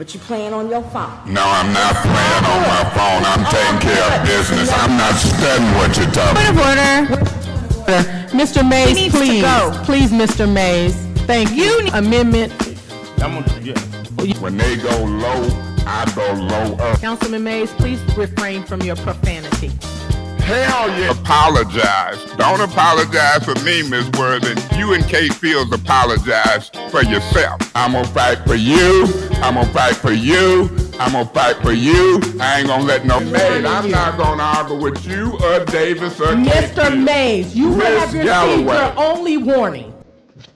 But you playing on your phone. No, I'm not playing on my phone. I'm taking care of business. I'm not studying what you're talking about. Point of order. Mr. Mays, please. Please, Mr. Mays. Thank you. Amendment. When they go low, I go lower. Councilman Mays, please refrain from your profanity. Hell yeah. Apologize. Don't apologize for me, Miss Worthing. You and Kate Fields apologize for yourself. I'm gonna fight for you. I'm gonna fight for you. I'm gonna fight for you. I ain't gonna let no maid. I'm not gonna argue with you or Davis or Kate Mr. Mays, you have received your only warning.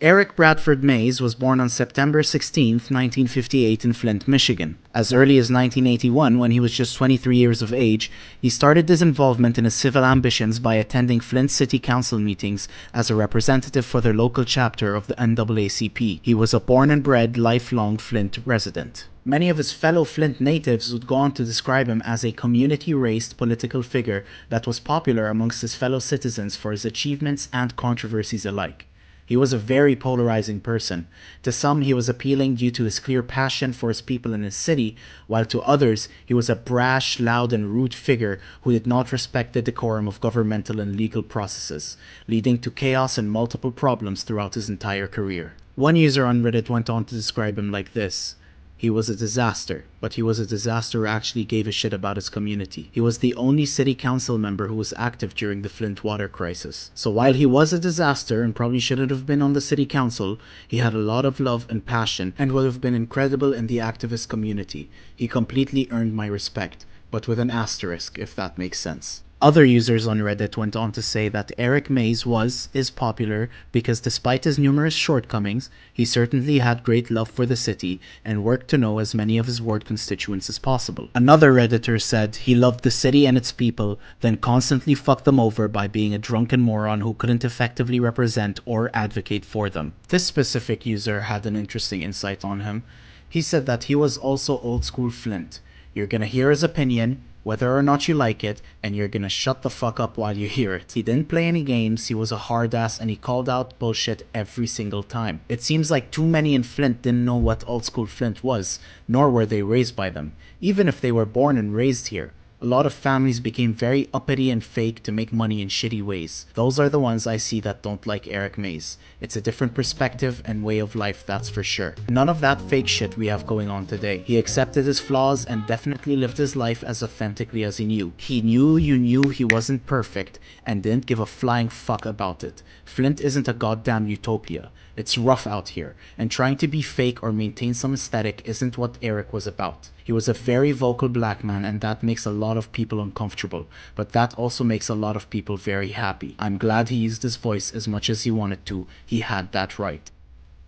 Eric Bradford Mays was born on September 16, 1958 in Flint, Michigan. As early as 1981, when he was just 23 years of age, he started his involvement in his civil ambitions by attending Flint City Council meetings as a representative for their local chapter of the NAACP. He was a born and bred, lifelong Flint resident. Many of his fellow Flint natives would go on to describe him as a community-raised political figure that was popular amongst his fellow citizens for his achievements and controversies alike. He was a very polarizing person. To some, he was appealing due to his clear passion for his people in his city, while to others, he was a brash, loud, and rude figure who did not respect the decorum of governmental and legal processes, leading to chaos and multiple problems throughout his entire career. One user on Reddit went on to describe him like this: "He was a disaster, but he was a disaster who actually gave a shit about his community. He was the only city council member who was active during the Flint water crisis. So while he was a disaster and probably shouldn't have been on the city council, he had a lot of love and passion and would have been incredible in the activist community. He completely earned my respect, but with an asterisk, if that makes sense." Other users on Reddit went on to say that Eric Mays is popular because despite his numerous shortcomings, he certainly had great love for the city and worked to know as many of his ward constituents as possible. Another Redditor said he loved the city and its people, then constantly fucked them over by being a drunken moron who couldn't effectively represent or advocate for them. This specific user had an interesting insight on him. He said that he was also old school Flint. You're gonna hear his opinion, whether or not you like it, and you're gonna shut the fuck up while you hear it. He didn't play any games, he was a hard ass, and he called out bullshit every single time. It seems like too many in Flint didn't know what old school Flint was, nor were they raised by them, even if they were born and raised here. A lot of families became very uppity and fake to make money in shitty ways. Those are the ones I see that don't like Eric Mays. It's a different perspective and way of life, that's for sure. None of that fake shit we have going on today. He accepted his flaws and definitely lived his life as authentically as he knew. He knew you knew he wasn't perfect and didn't give a flying fuck about it. Flint isn't a goddamn utopia. It's rough out here, and trying to be fake or maintain some aesthetic isn't what Eric was about. He was a very vocal black man, and that makes a lot of people uncomfortable, but that also makes a lot of people very happy. I'm glad he used his voice as much as he wanted to. He had that right.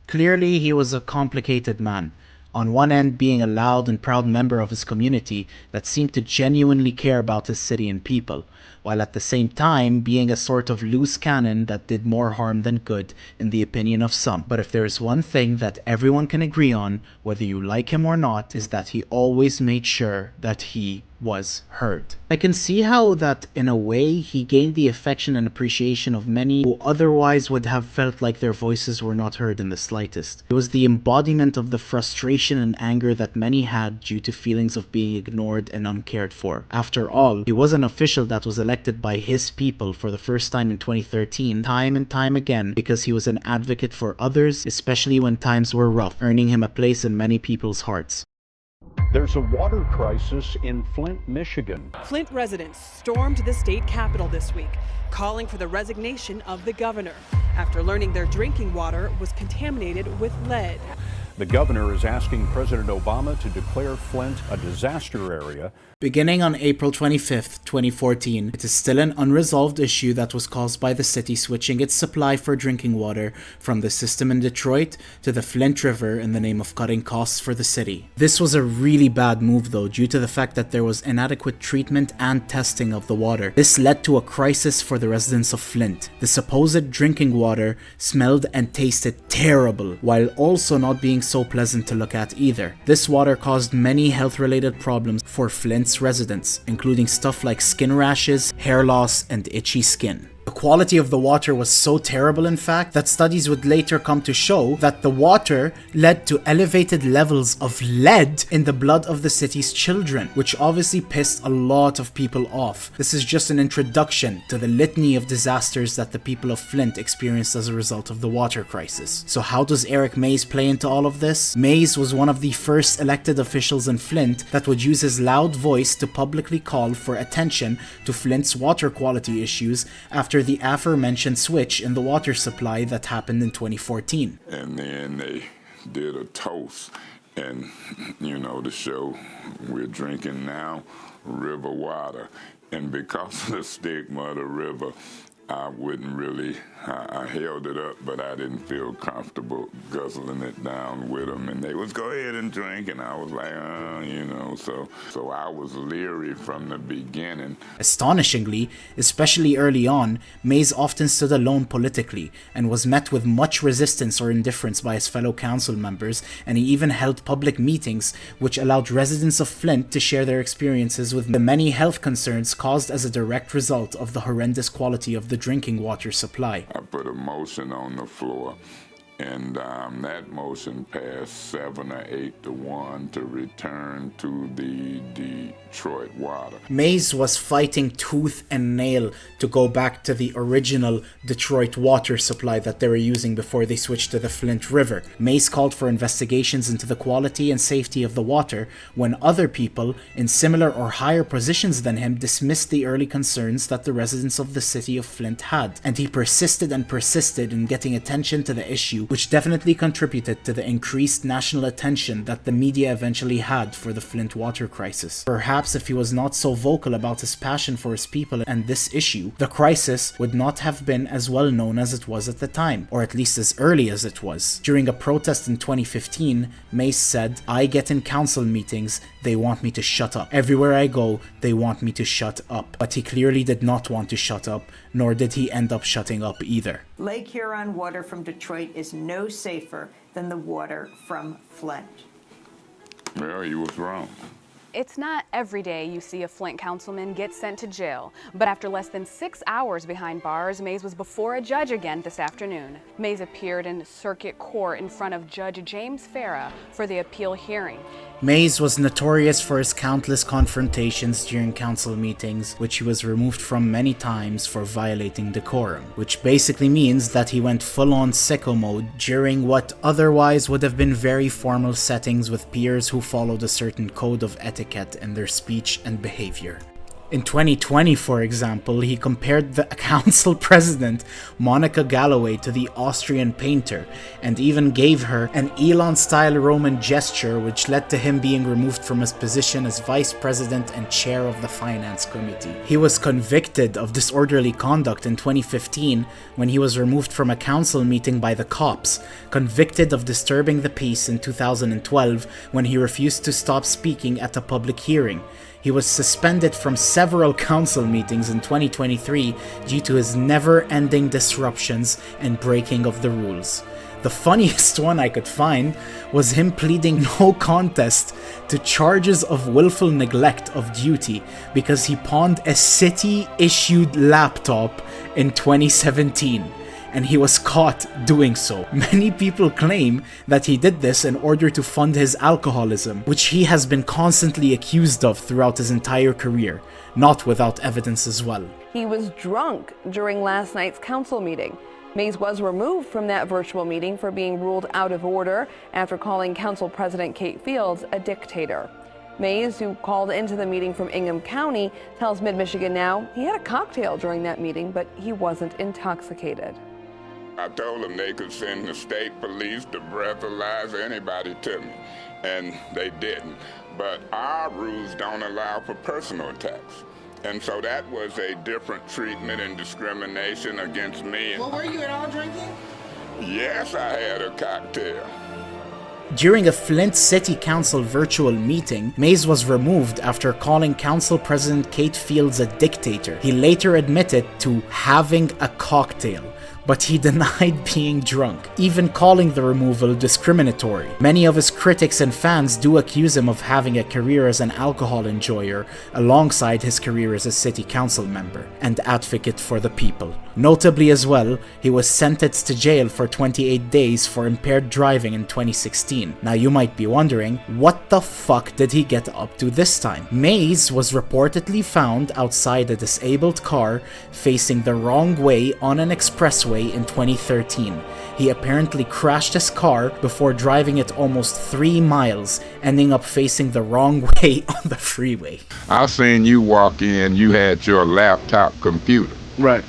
Clearly, he was a complicated man. On one end, being a loud and proud member of his community that seemed to genuinely care about his city and people, while at the same time being a sort of loose cannon that did more harm than good in the opinion of some. But if there is one thing that everyone can agree on, whether you like him or not, is that he always made sure that he was heard. I can see how that in a way he gained the affection and appreciation of many who otherwise would have felt like their voices were not heard in the slightest. It was the embodiment of the frustration and anger that many had due to feelings of being ignored and uncared for. After all, he was an official that was elected by his people for the first time in 2013, time and time again, because he was an advocate for others, especially when times were rough, earning him a place in many people's hearts. There's a water crisis in Flint, Michigan. Flint residents stormed the state capitol this week, calling for the resignation of the governor after learning their drinking water was contaminated with lead. The governor is asking President Obama to declare Flint a disaster area. Beginning on April 25th, 2014, it is still an unresolved issue that was caused by the city switching its supply for drinking water from the system in Detroit to the Flint River in the name of cutting costs for the city. This was a really bad move though, due to the fact that there was inadequate treatment and testing of the water. This led to a crisis for the residents of Flint. The supposed drinking water smelled and tasted terrible, while also not being so pleasant to look at either. This water caused many health-related problems for Flint's residents, including stuff like skin rashes, hair loss, and itchy skin. The quality of the water was so terrible, in fact, that studies would later come to show that the water led to elevated levels of lead in the blood of the city's children, which obviously pissed a lot of people off. This is just an introduction to the litany of disasters that the people of Flint experienced as a result of the water crisis. So how does Eric Mays play into all of this? Mays was one of the first elected officials in Flint that would use his loud voice to publicly call for attention to Flint's water quality issues after the aforementioned switch in the water supply that happened in 2014. And then they did a toast, and the show, we're drinking now river water. And because of the stigma of the river, I wouldn't really, I held it up, but I didn't feel comfortable guzzling it down with them. And they was, go ahead and drink, and I was like, so I was leery from the beginning. Astonishingly, especially early on, Mays often stood alone politically and was met with much resistance or indifference by his fellow council members, and he even held public meetings which allowed residents of Flint to share their experiences with the many health concerns caused as a direct result of the horrendous quality of the drinking water supply. I put a motion on the floor, and that motion passed 7 or 8 to 1 to return to the Detroit water. Mays was fighting tooth and nail to go back to the original Detroit water supply that they were using before they switched to the Flint River. Mays called for investigations into the quality and safety of the water when other people in similar or higher positions than him dismissed the early concerns that the residents of the city of Flint had. And he persisted and persisted in getting attention to the issue, which definitely contributed to the increased national attention that the media eventually had for the Flint water crisis. Perhaps if he was not so vocal about his passion for his people and this issue, the crisis would not have been as well known as it was at the time, or at least as early as it was. During a protest in 2015, Mays said, "I get in council meetings, they want me to shut up. Everywhere I go, they want me to shut up." But he clearly did not want to shut up, nor did he end up shutting up either. Lake Huron water from Detroit is no safer than the water from Flint. Well, he was wrong. It's not every day you see a Flint councilman get sent to jail, but after less than 6 hours behind bars, Mays was before a judge again this afternoon. Mays appeared in circuit court in front of Judge James Farah for the appeal hearing. Mays was notorious for his countless confrontations during council meetings, which he was removed from many times for violating decorum, which basically means that he went full-on sicko mode during what otherwise would have been very formal settings with peers who followed a certain code of etiquette in their speech and behavior. In 2020, for example, he compared the council president, Monica Galloway, to the Austrian painter, and even gave her an Elon-style Roman gesture which led to him being removed from his position as vice president and chair of the finance committee. He was convicted of disorderly conduct in 2015 when he was removed from a council meeting by the cops, convicted of disturbing the peace in 2012 when he refused to stop speaking at a public hearing. He was suspended from several council meetings in 2023 due to his never-ending disruptions and breaking of the rules. The funniest one I could find was him pleading no contest to charges of willful neglect of duty because he pawned a city-issued laptop in 2017. And he was caught doing so. Many people claim that he did this in order to fund his alcoholism, which he has been constantly accused of throughout his entire career, not without evidence as well. He was drunk during last night's council meeting. Mays was removed from that virtual meeting for being ruled out of order after calling Council President Kate Fields a dictator. Mays, who called into the meeting from Ingham County, tells Mid-Michigan Now he had a cocktail during that meeting, but he wasn't intoxicated. I told them they could send the state police to breathalyze anybody to me, and they didn't. But our rules don't allow for personal attacks. And so that was a different treatment and discrimination against me. Well, were you at all drinking? Yes, I had a cocktail. During a Flint City Council virtual meeting, Mays was removed after calling Council President Kate Fields a dictator. He later admitted to having a cocktail, but he denied being drunk, even calling the removal discriminatory. Many of his critics and fans do accuse him of having a career as an alcohol enjoyer alongside his career as a city council member and advocate for the people. Notably as well, he was sentenced to jail for 28 days for impaired driving in 2016. Now you might be wondering, what the fuck did he get up to this time? Mays was reportedly found outside a disabled car facing the wrong way on an expressway in 2013. He apparently crashed his car before driving it almost 3 miles, ending up facing the wrong way on the freeway. I seen you walk in, you had your laptop computer. Right.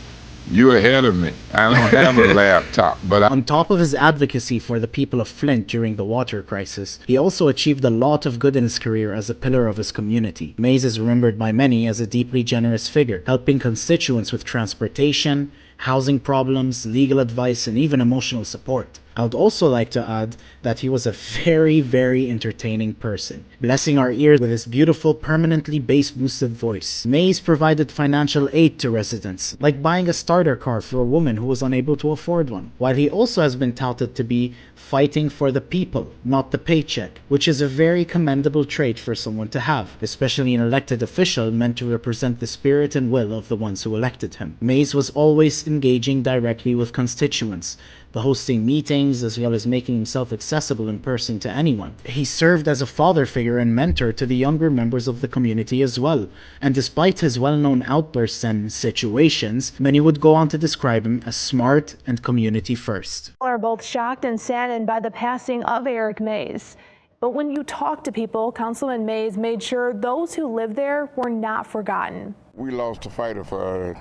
You ahead of me. I don't have a laptop, but On top of his advocacy for the people of Flint during the water crisis, he also achieved a lot of good in his career as a pillar of his community. Mays is remembered by many as a deeply generous figure, helping constituents with transportation, housing problems, legal advice, and even emotional support. I would also like to add that he was a very, very entertaining person, blessing our ears with his beautiful, permanently bass-boosted voice. Mays provided financial aid to residents, like buying a starter car for a woman who was unable to afford one, while he also has been touted to be fighting for the people, not the paycheck, which is a very commendable trait for someone to have, especially an elected official meant to represent the spirit and will of the ones who elected him. Mays was always engaging directly with constituents, hosting meetings as well as making himself accessible in person to anyone. He served as a father figure and mentor to the younger members of the community as well, and despite his well-known outbursts and situations, many would go on to describe him as smart and community first. People are both shocked and saddened by the passing of Eric Mays. But when you talk to people, Councilman Mays made sure those who lived there were not forgotten. we lost a fighter for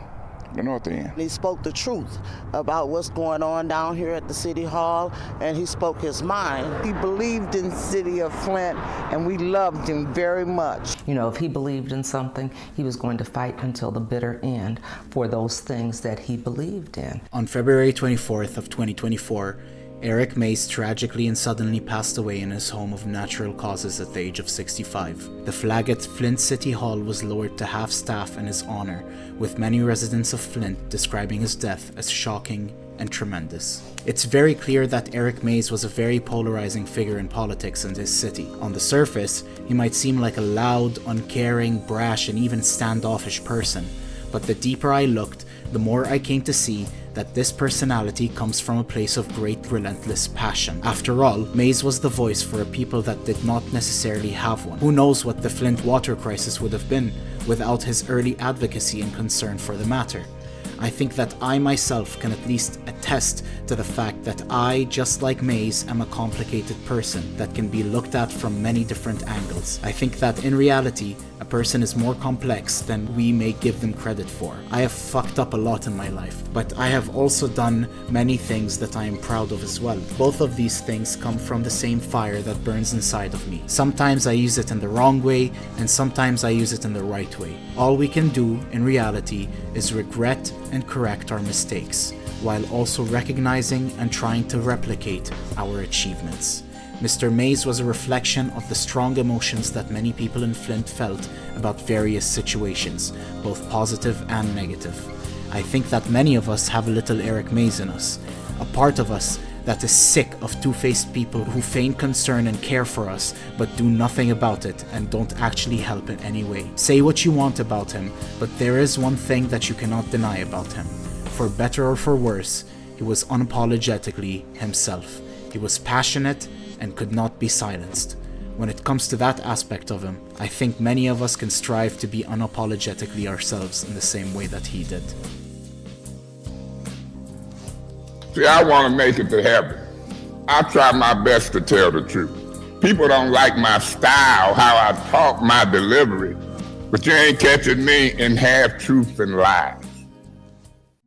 the North End. He spoke the truth about what's going on down here at the City Hall, and he spoke his mind. He believed in the city of Flint, and we loved him very much. You know, if he believed in something, he was going to fight until the bitter end for those things that he believed in. On February 24th of 2024, Eric Mays tragically and suddenly passed away in his home of natural causes at the age of 65. The flag at Flint City Hall was lowered to half staff in his honor, with many residents of Flint describing his death as shocking and tremendous. It's very clear that Eric Mays was a very polarizing figure in politics in this city. On the surface, he might seem like a loud, uncaring, brash, and even standoffish person, but the deeper I looked, the more I came to see that this personality comes from a place of great relentless passion. After all, Mays was the voice for a people that did not necessarily have one. Who knows what the Flint water crisis would have been without his early advocacy and concern for the matter. I think that I myself can at least attest to the fact that I, just like Mays, am a complicated person that can be looked at from many different angles. I think that in reality, a person is more complex than we may give them credit for. I have fucked up a lot in my life, but I have also done many things that I am proud of as well. Both of these things come from the same fire that burns inside of me. Sometimes I use it in the wrong way, and sometimes I use it in the right way. All we can do, in reality, is regret and correct our mistakes, while also recognizing and trying to replicate our achievements. Mr. Mays was a reflection of the strong emotions that many people in Flint felt about various situations, both positive and negative. I think that many of us have a little Eric Mays in us, a part of us that is sick of two-faced people who feign concern and care for us, but do nothing about it and don't actually help in any way. Say what you want about him, but there is one thing that you cannot deny about him. For better or for worse, he was unapologetically himself. He was passionate and could not be silenced. When it comes to that aspect of him, I think many of us can strive to be unapologetically ourselves in the same way that he did. See, I want to make it to heaven. I try my best to tell the truth. People don't like my style, how I talk, my delivery, but you ain't catching me in half-truths and lies.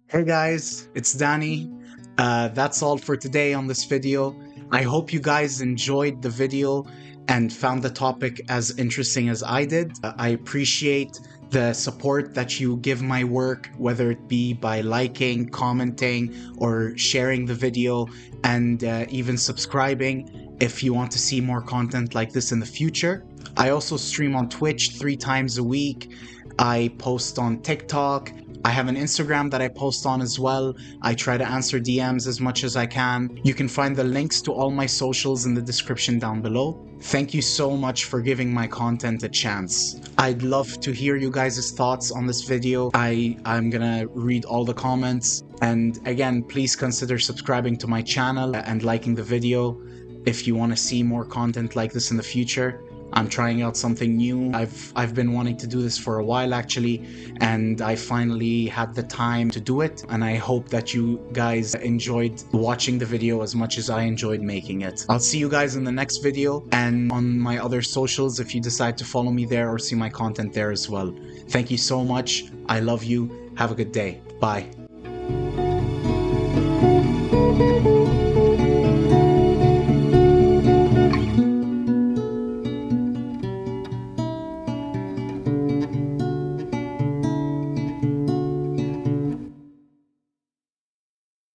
Hey guys, it's Danny. That's all for today on this video. I hope you guys enjoyed the video and found the topic as interesting as I did. I appreciate the support that you give my work, whether it be by liking, commenting, or sharing the video, and even subscribing if you want to see more content like this in the future. I also stream on Twitch 3 times a week. I post on TikTok, I have an Instagram that I post on as well. I try to answer DMs as much as I can. You can find the links to all my socials in the description down below. Thank you so much for giving my content a chance. I'd love to hear you guys' thoughts on this video. I'm gonna read all the comments. And again, please consider subscribing to my channel and liking the video if you want to see more content like this in the future. I'm trying out something new. I've been wanting to do this for a while actually, and I finally had the time to do it, and I hope that you guys enjoyed watching the video as much as I enjoyed making it. I'll see you guys in the next video and on my other socials if you decide to follow me there or see my content there as well. Thank you so much. I love you. Have a good day. Bye.